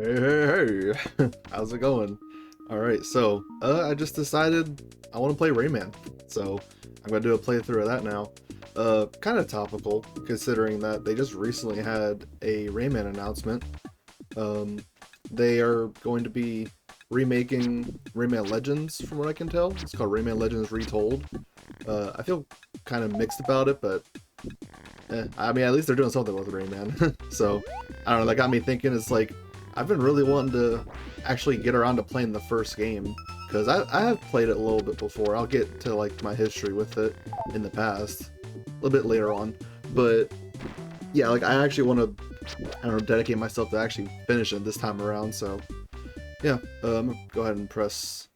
Hey, hey, hey. How's it going? Alright, so, I just decided I want to play Rayman. So, I'm going to do a playthrough of that now. Kind of topical, considering that they just recently had a Rayman announcement. Um, they are going to be remaking Rayman Legends, from what I can tell. It's called Rayman Legends Retold. I feel kind of mixed about it, but I mean, at least they're doing something with Rayman. So, I don't know, that got me thinking, it's like, I've been really wanting to actually get around to playing the first game, because I have played it a little bit before. I'll get to, like, my history with it in the past, a little bit later on. But, yeah, like, I actually want to, I don't know, dedicate myself to actually finish it this time around, so, yeah, go ahead and press,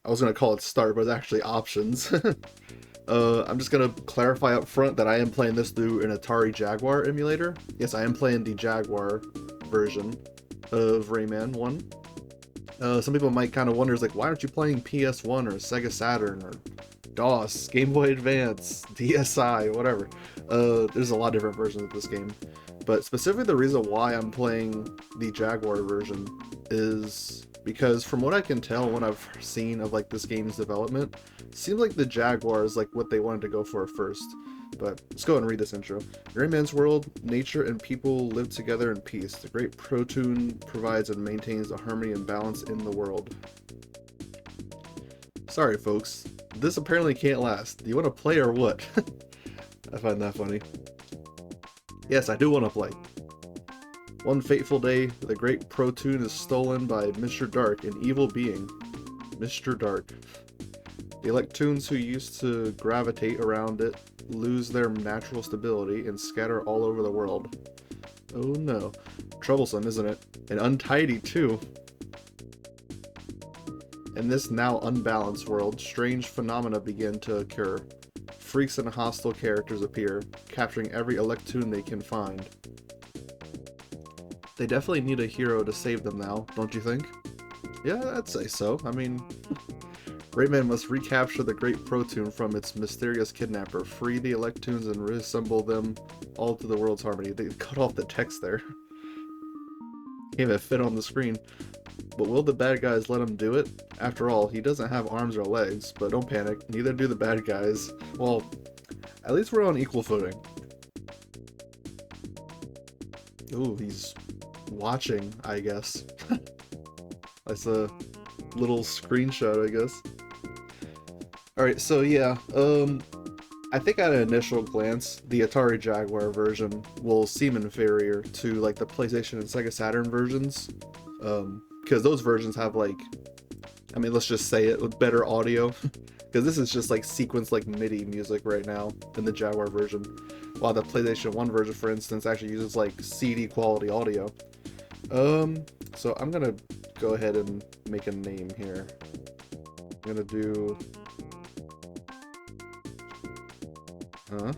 I was going to call it start, but it's actually options. I'm just gonna clarify up front that I am playing this through an Atari Jaguar emulator. Yes, I am playing the Jaguar version of Rayman 1. Some people might kind of wonder, like, why aren't you playing PS1 or Sega Saturn or DOS, Game Boy Advance, DSi, whatever. There's a lot of different versions of this game. But specifically the reason why I'm playing the Jaguar version is because from what I can tell, what I've seen of like this game's development, it seems like the Jaguar is like what they wanted to go for first. But let's go ahead and read this intro. In Rayman's world, nature and people live together in peace. The great Protoon provides and maintains the harmony and balance in the world. Sorry folks, this apparently can't last. Do you want to play or what? I find that funny. Yes, I do want to play. One fateful day, the great Protoon is stolen by Mr. Dark, an evil being. Mr. Dark. The Electoons who used to gravitate around it lose their natural stability and scatter all over the world. Oh no. Troublesome, isn't it? And untidy, too. In this now unbalanced world, strange phenomena begin to occur. Freaks and hostile characters appear, capturing every Electoon they can find. They definitely need a hero to save them now, don't you think? Yeah, I'd say so. I mean, Rayman must recapture the Great Protoon from its mysterious kidnapper, free the Electoons, and reassemble them all to the world's harmony. They cut off the text there. Can't even fit on the screen. But will the bad guys let him do it? After all, he doesn't have arms or legs, but don't panic, neither do the bad guys. Well, at least we're on equal footing. Ooh, he's watching, I guess. That's a little screenshot, I guess. Alright, so yeah, I think at an initial glance, the Atari Jaguar version will seem inferior to like the PlayStation and Sega Saturn versions. Because those versions have like, I mean, let's just say it, with better audio. Because this is just like sequenced like MIDI music right now in the Jaguar version. While the PlayStation 1 version, for instance, actually uses like CD quality audio. So I'm gonna go ahead and make a name here. I'm gonna do... Huh?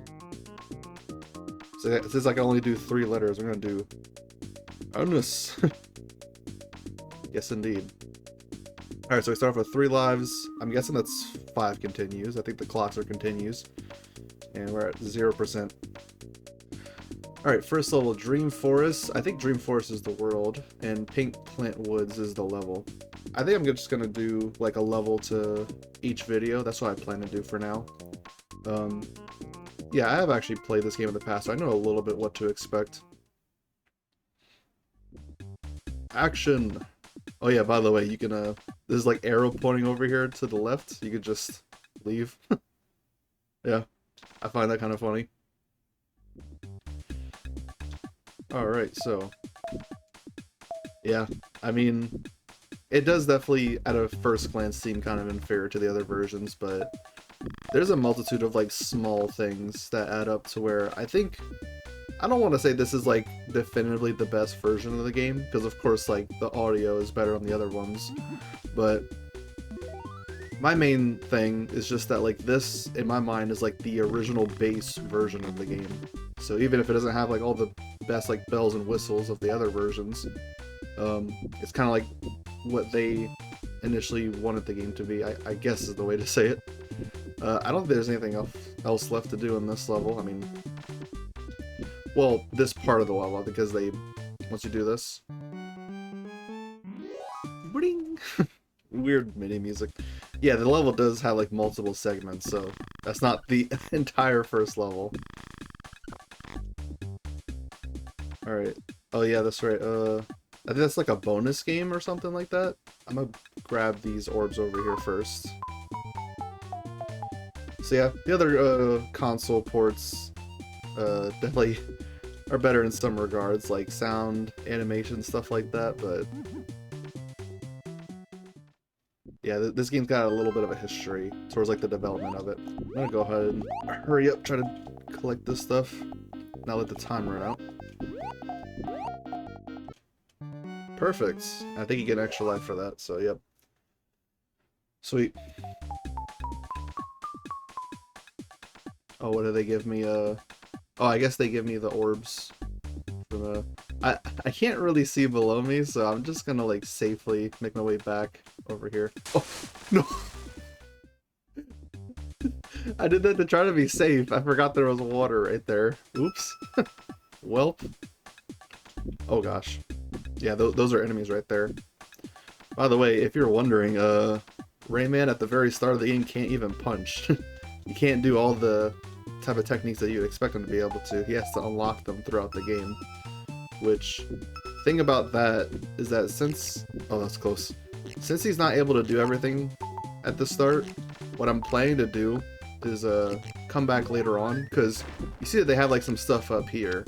So since I can only do 3 letters, I'm gonna do... Onus. Yes, indeed. Alright, so we start off with 3 lives. I'm guessing that's 5 continues. I think the clocks are continues. And we're at 0%. Alright, first level, Dream Forest. I think Dream Forest is the world, and Pink Plant Woods is the level. I think I'm just gonna do like a level to each video. That's what I plan to do for now. Yeah, I have actually played this game in the past, so I know a little bit what to expect. Action! Oh yeah, by the way, you can, there's like arrow pointing over here to the left. You could just leave. Yeah, I find that kind of funny. Alright, so... Yeah, I mean... it does definitely, at a first glance, seem kind of inferior to the other versions, but there's a multitude of like small things that add up to where I don't want to say this is like definitively the best version of the game, because of course like the audio is better on the other ones, but my main thing is just that like this, in my mind, is like the original base version of the game. So even if it doesn't have like all the best like bells and whistles of the other versions, it's kind of like what they initially wanted the game to be, I guess is the way to say it. I don't think there's anything else left to do in this level. I mean, well, this part of the level, because once you do this, bring weird MIDI music. Yeah, the level does have like multiple segments, so that's not the entire first level. Alright. Oh yeah, that's right. I think that's like a bonus game or something like that. I'm gonna grab these orbs over here first. So yeah, the other console ports definitely are better in some regards, like sound, animation, stuff like that, but yeah, this game's got a little bit of a history towards like the development of it. I'm gonna go ahead and hurry up, try to collect this stuff, not let the time run out. Perfect. I think you get an extra life for that, so yep. Sweet. Oh, what do they give me? Oh, I guess they give me the orbs. From, I can't really see below me, so I'm just gonna like safely make my way back over here. Oh, no! I did that to try to be safe. I forgot there was water right there. Oops. Welp. Oh gosh. Yeah, those are enemies right there. By the way, if you're wondering, Rayman at the very start of the game can't even punch. You can't do all the type of techniques that you'd expect him to be able to. He has to unlock them throughout the game. Which, thing about that is that since... Oh, that's close. Since he's not able to do everything at the start, what I'm planning to do is come back later on, because you see that they have like some stuff up here.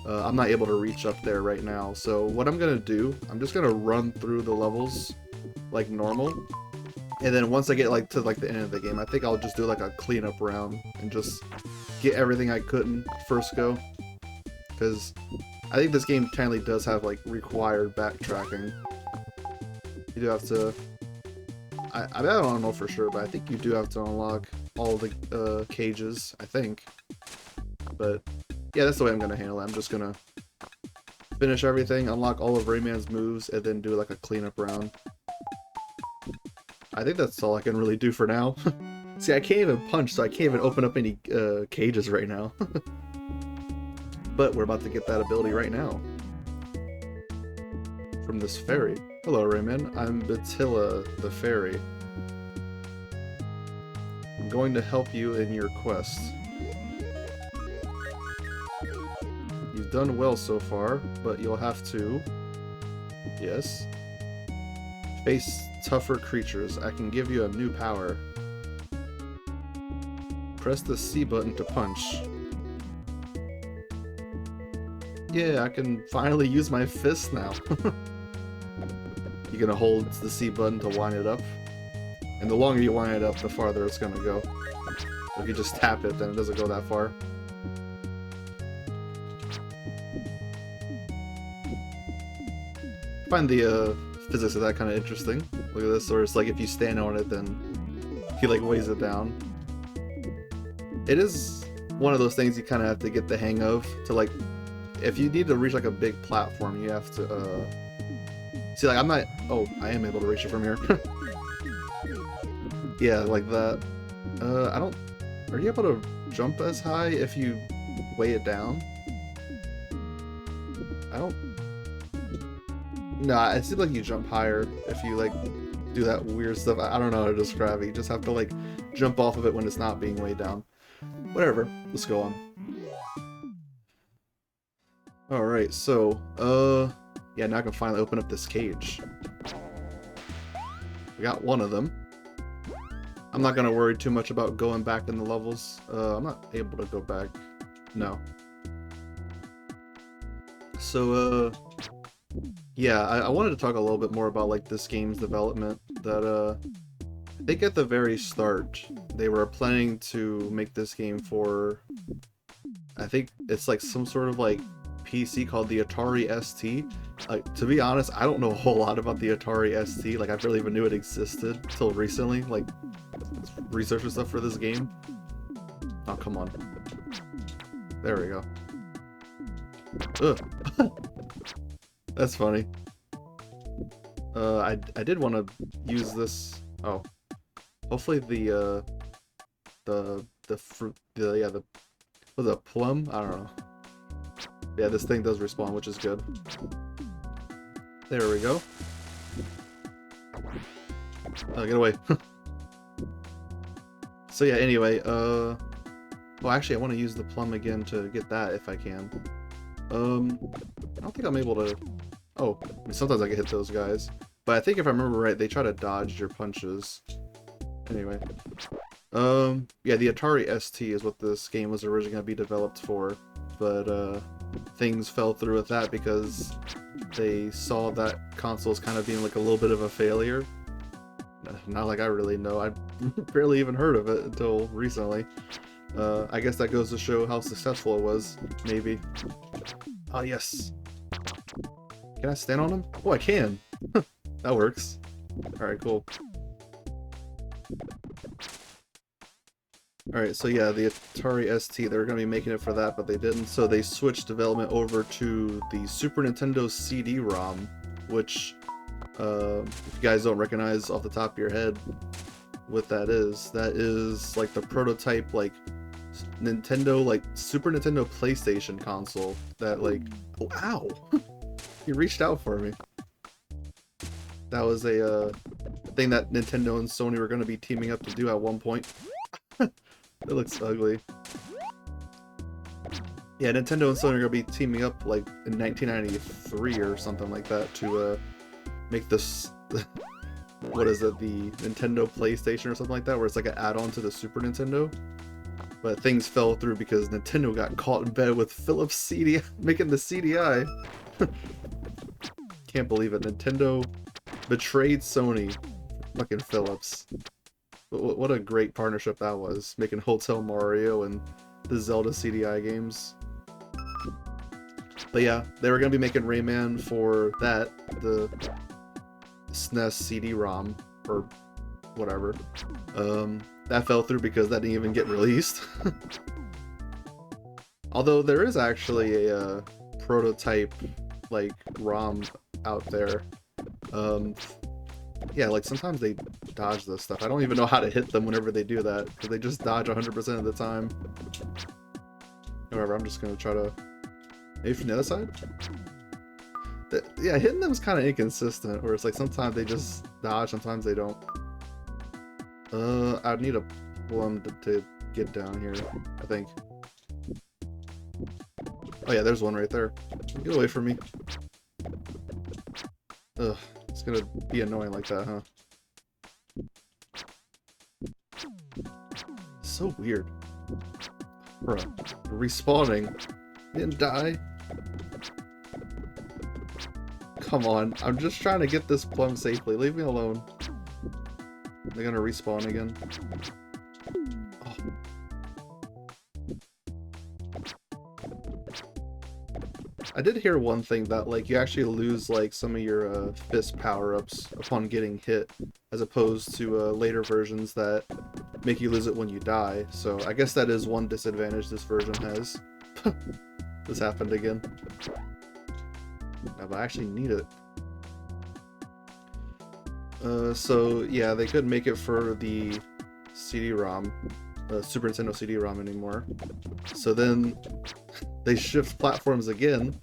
I'm not able to reach up there right now, so what I'm gonna do, I'm just gonna run through the levels like normal, and then once I get like to like the end of the game, I think I'll just do like a cleanup round and just get everything I couldn't first go, because I think this game technically does have like required backtracking. You do have to, I don't know for sure, but I think you do have to unlock all the cages, I think, but yeah, that's the way I'm gonna handle it. I'm just gonna finish everything, unlock all of Rayman's moves, and then do like a cleanup round. I think that's all I can really do for now. See, I can't even punch, so I can't even open up any cages right now. But we're about to get that ability right now. From this fairy. Hello, Rayman. I'm Batilla, the fairy. I'm going to help you in your quest. You've done well so far, but you'll have to... Yes? Face tougher creatures. I can give you a new power. Press the C button to punch. Yeah, I can finally use my fist now. You're gonna hold the C button to wind it up. And the longer you wind it up, the farther it's gonna go. If you just tap it, then it doesn't go that far. I find the physics of that kind of interesting. Look at this, or it's like if you stand on it, then he like weighs it down. It is one of those things you kind of have to get the hang of to like, if you need to reach like a big platform, you have to see, like I'm not, oh, I am able to reach it from here. Yeah, like that. I don't, are you able to jump as high if you weigh it down? I don't, nah, it seems like you jump higher if you like do that weird stuff. I don't know how to describe it. You just have to like jump off of it when it's not being weighed down. Whatever, let's go on. Alright, so, yeah, now I can finally open up this cage. We got one of them. I'm not gonna worry too much about going back in the levels. I'm not able to go back. No. So, Yeah, I wanted to talk a little bit more about like this game's development. That I think at the very start they were planning to make this game for, I think it's like some sort of like PC called the Atari ST. Like, to be honest, I don't know a whole lot about the Atari ST. Like, I barely even knew it existed till recently. Like, researching stuff for this game. Oh, come on. There we go. Ugh. That's funny. I did want to use this. Oh, hopefully the fruit, yeah, the, was it a plum? I don't know. Yeah, this thing does respawn, which is good. There we go. Get away. So yeah, anyway, well actually I want to use the plum again to get that if I can. I don't think I'm able to... Oh, I mean, sometimes I can hit those guys. But I think if I remember right, they try to dodge your punches. Anyway. Yeah, the Atari ST is what this game was originally going to be developed for. But, things fell through with that because they saw that console as kind of being like a little bit of a failure. Not like I really know. I barely even heard of it until recently. I guess that goes to show how successful it was, maybe. Oh, yes. Can I stand on him? Oh, I can. That works. Alright, cool. Alright, so yeah, the Atari ST, they were going to be making it for that, but they didn't, so they switched development over to the Super Nintendo CD-ROM, which, if you guys don't recognize off the top of your head what that is like the prototype, like, Nintendo, like, Super Nintendo PlayStation console that, like, oh, ow! He reached out for me. That was a thing that Nintendo and Sony were going to be teaming up to do at one point. It looks ugly. Yeah, Nintendo and Sony are going to be teaming up like in 1993 or something like that to make this, what is it, the Nintendo PlayStation or something like that, where it's like an add-on to the Super Nintendo. But things fell through because Nintendo got caught in bed with Philips CDI, making the CDI. Can't believe it. Nintendo betrayed Sony. Fucking Philips. What a great partnership that was, making Hotel Mario and the Zelda CDI games. But yeah, they were going to be making Rayman for that, the SNES CD-ROM, or whatever. That fell through because that didn't even get released. Although there is actually a prototype, like, ROM out there. Yeah, like, sometimes they dodge this stuff. I don't even know how to hit them whenever they do that, because they just dodge 100% of the time. However, I'm just going to try to... Maybe from the other side? Yeah, hitting them is kind of inconsistent, where it's like sometimes they just dodge, sometimes they don't. I'd need a plum to get down here, I think. Oh yeah, there's one right there. Get away from me. Ugh, it's gonna be annoying like that, huh? So weird. Bruh, respawning. Didn't die. Come on, I'm just trying to get this plum safely. Leave me alone. They're gonna respawn again. Oh. I did hear one thing that, like, you actually lose, like, some of your fist power-ups upon getting hit, as opposed to later versions that make you lose it when you die. So I guess that is one disadvantage this version has. This happened again. But I actually need it. So yeah, they couldn't make it for the CD-ROM, Super Nintendo CD-ROM anymore. So then they shift platforms again.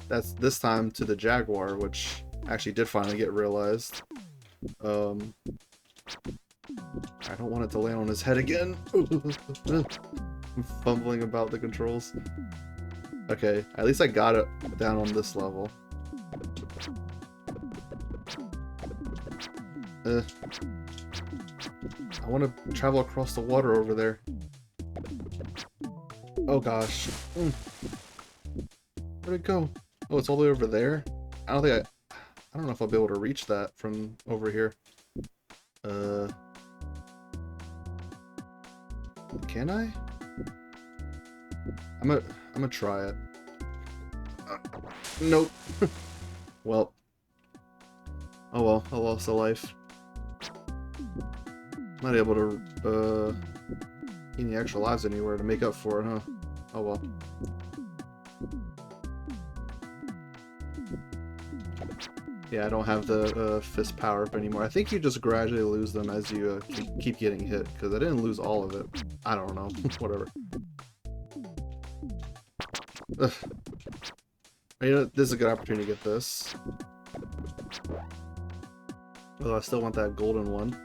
That's this time to the Jaguar, which actually did finally get realized. I don't want it to land on his head again. I'm fumbling about the controls. Okay, at least I got it down on this level. I want to travel across the water over there. Oh gosh. Where'd it go? Oh, it's all the way over there? I don't think I don't know if I'll be able to reach that from over here. Can I? I'm gonna try it. Nope. Well. Oh well, I lost a life. Not able to gain any extra lives anywhere to make up for it, huh? Oh well. Yeah, I don't have the fist power up anymore. I think you just gradually lose them as you keep getting hit, because I didn't lose all of it. I don't know. Whatever. Ugh. You know, this is a good opportunity to get this. Although I still want that golden one.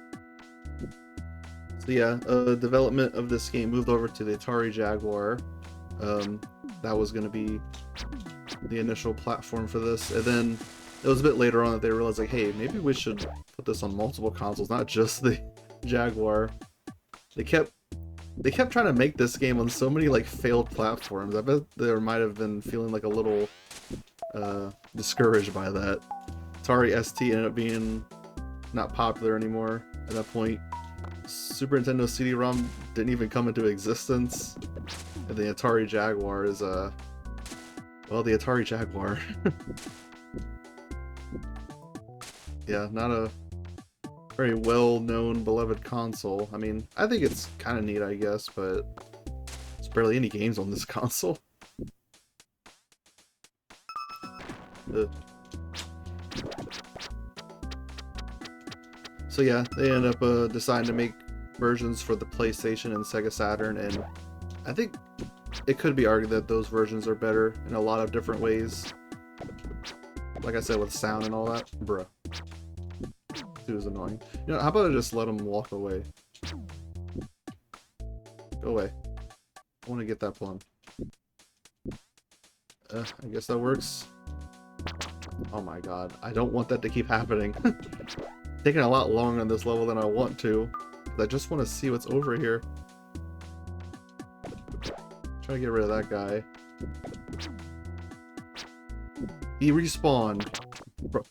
So yeah, development of this game moved over to the Atari Jaguar. That was going to be the initial platform for this, and then it was a bit later on that they realized, like, hey, maybe we should put this on multiple consoles, not just the Jaguar. They kept trying to make this game on so many like failed platforms. I bet they might have been feeling like a little discouraged by that. Atari ST ended up being not popular anymore at that point. Super Nintendo CD-ROM didn't even come into existence, and the Atari Jaguar is well, the Atari Jaguar. Yeah, not a very well-known, beloved console. I mean, I think it's kind of neat, I guess, but there's barely any games on this console. So yeah, they end up deciding to make versions for the PlayStation and Sega Saturn, and I think it could be argued that those versions are better in a lot of different ways. Like I said, with sound and all that. Bruh. Dude is annoying. You know, how about I just let him walk away? Go away. I want to get that plum. I guess that works. Oh my god. I don't want that to keep happening. Taking a lot longer on this level than I want to. I just want to see what's over here. Try to get rid of that guy. He respawned. Bro.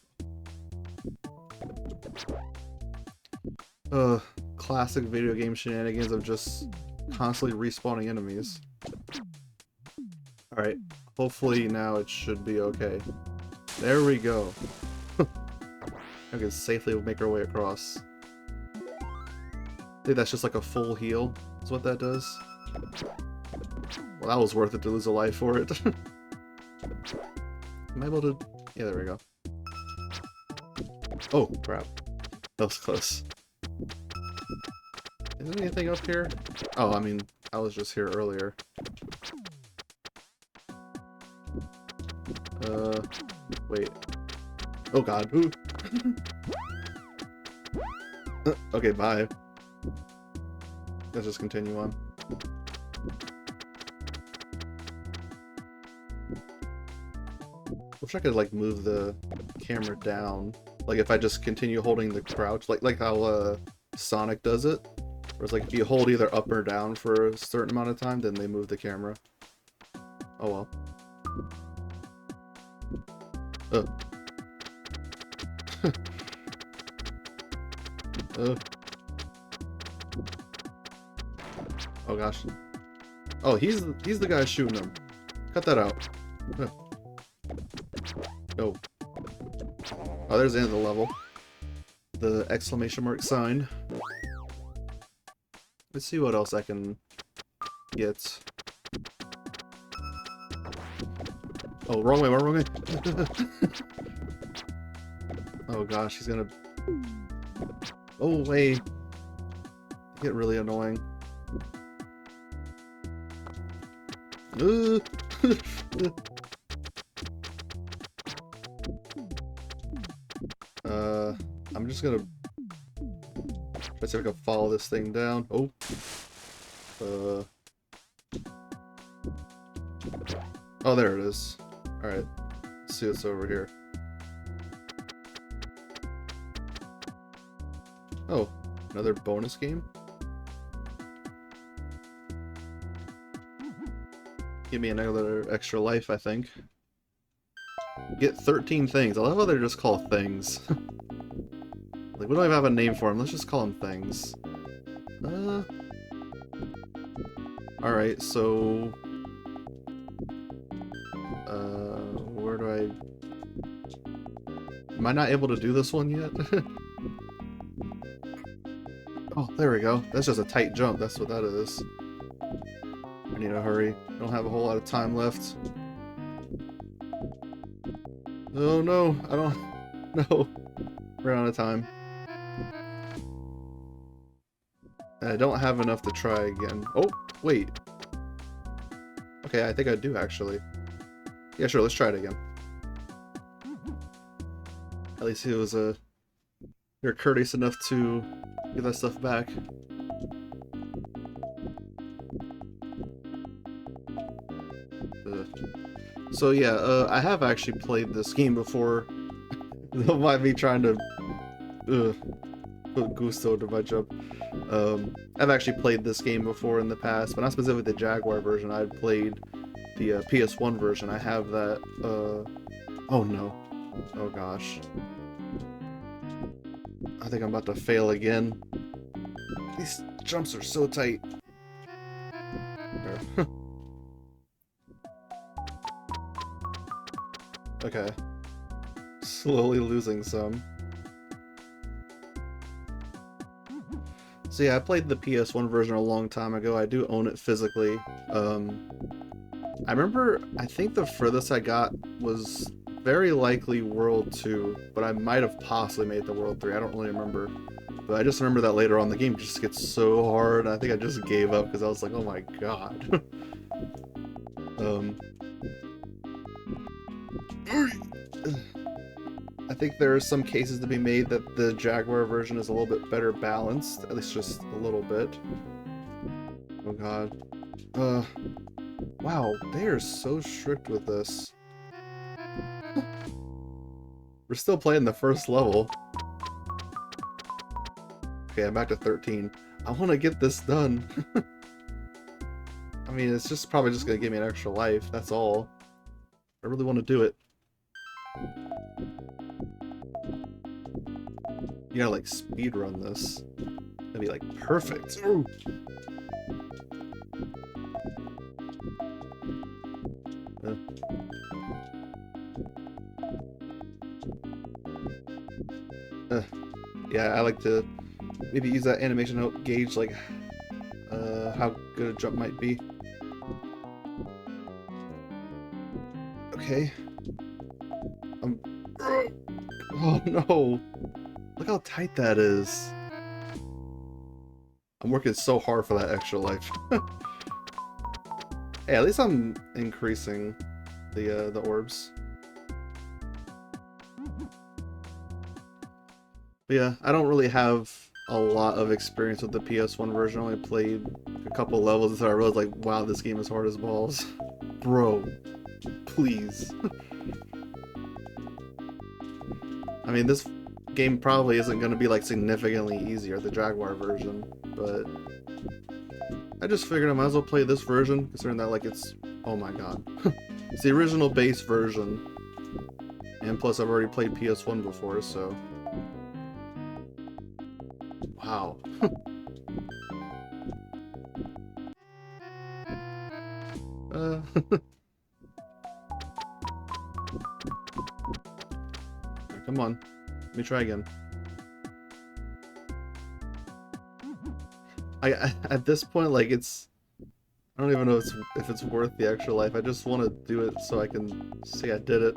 Classic video game shenanigans of just constantly respawning enemies. Alright, hopefully now it should be okay. There we go. I can safely make our way across. I think that's just like a full heal, is what that does. Well, that was worth it to lose a life for it. Am I able to... Yeah, there we go. Oh, crap. That was close. Is there anything up here? Oh, I mean, I was just here earlier. Wait. Oh god. Ooh. Okay, bye. Let's just continue on. Wish I could like move the camera down. Like if I just continue holding the crouch, like how Sonic does it. Where it's like if you hold either up or down for a certain amount of time, then they move the camera. Oh well. Oh gosh. Oh, he's the guy shooting him. Cut that out. No. Oh, there's the end of the level. The exclamation mark sign. Let's see what else I can get. Oh, wrong way, wrong way. Oh gosh, he's gonna... Oh, wait. Get really annoying. I'm just gonna try to see if I can follow this thing down. Oh. Oh, there it is. Alright. Let's see what's over here. Oh, another bonus game? Give me another extra life, I think. Get 13 things. I love how they're just called things. Like, we don't even have a name for them. Let's just call them things. Alright, so... where do I... Am I not able to do this one yet? Oh, there we go. That's just a tight jump. That's what that is. I need to hurry. I don't have a whole lot of time left. Oh no, I don't... No. We're out of time. And I don't have enough to try again. Oh, wait. Okay, I think I do actually. Yeah, sure, let's try it again. At least it was you're courteous enough to give that stuff back. So yeah, I have actually played this game before. Don't mind me trying to put gusto to my jump. I've actually played this game before in the past, but not specifically the Jaguar version. I've played the PS1 version. I have that. Oh no. Oh gosh. I think I'm about to fail again. These jumps are so tight. Okay. Slowly losing some. So yeah, I played the PS1 version a long time ago. I do own it physically. I remember, I think the furthest I got was very likely World 2, but I might have possibly made the World 3. I don't really remember. But I just remember that later on the game just gets so hard. I think I just gave up because I was like, oh my god. I think there are some cases to be made that the Jaguar version is a little bit better balanced, at least just a little bit. Oh god. Wow, they are so strict with this. We're still playing the first level. Okay, I'm back to 13. I want to get this done. I mean, it's just probably just going to give me an extra life, that's all. I really want to do it. You gotta, like, speedrun this. That'd be, like, perfect. Ooh. Yeah, I like to maybe use that animation to help gauge, like, how good a jump might be. Okay. Oh no! Look how tight that is. I'm working so hard for that extra life. Hey, at least I'm increasing the orbs. But yeah, I don't really have a lot of experience with the PS1 version. I only played a couple levels until I realized, like, wow, this game is hard as balls. Bro, please. I mean, this game probably isn't going to be, like, significantly easier, the Jaguar version, but I just figured I might as well play this version, considering that, like, it's... Oh my god. It's the original base version. And plus, I've already played PS1 before, so... Wow. Come on. Let me try again. At this point, like, it's... I don't even know if it's worth the extra life. I just want to do it so I can say I did it.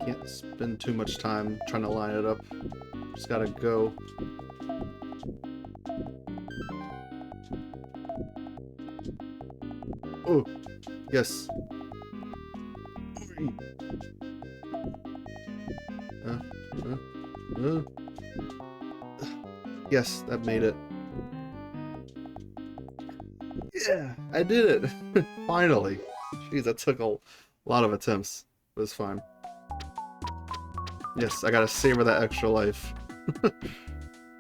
Can't spend too much time trying to line it up. Just gotta go. Oh, yes. Yes, that made it. Yeah, I did it! Finally! Jeez, that took a lot of attempts, but it's fine. Yes, I gotta savor that extra life.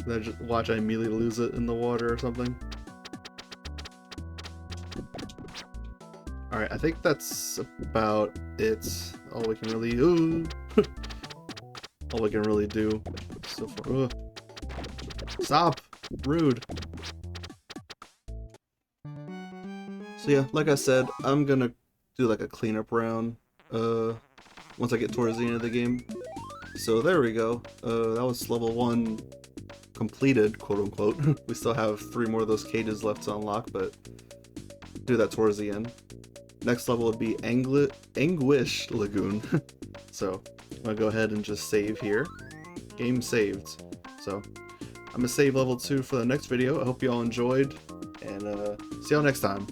Then just watch I immediately lose it in the water or something. Alright, I think that's about it. All we can really all we can really do so far. Stop! Rude. So yeah, like I said, I'm gonna do like a cleanup round once I get towards the end of the game. So there we go. That was level 1 completed, quote unquote. We still have 3 more of those cages left to unlock, but do that towards the end. Next level would be Anguish Lagoon. So I'm gonna go ahead and just save here. Game saved. So I'm gonna save level 2 for the next video. I hope you all enjoyed, and see y'all next time.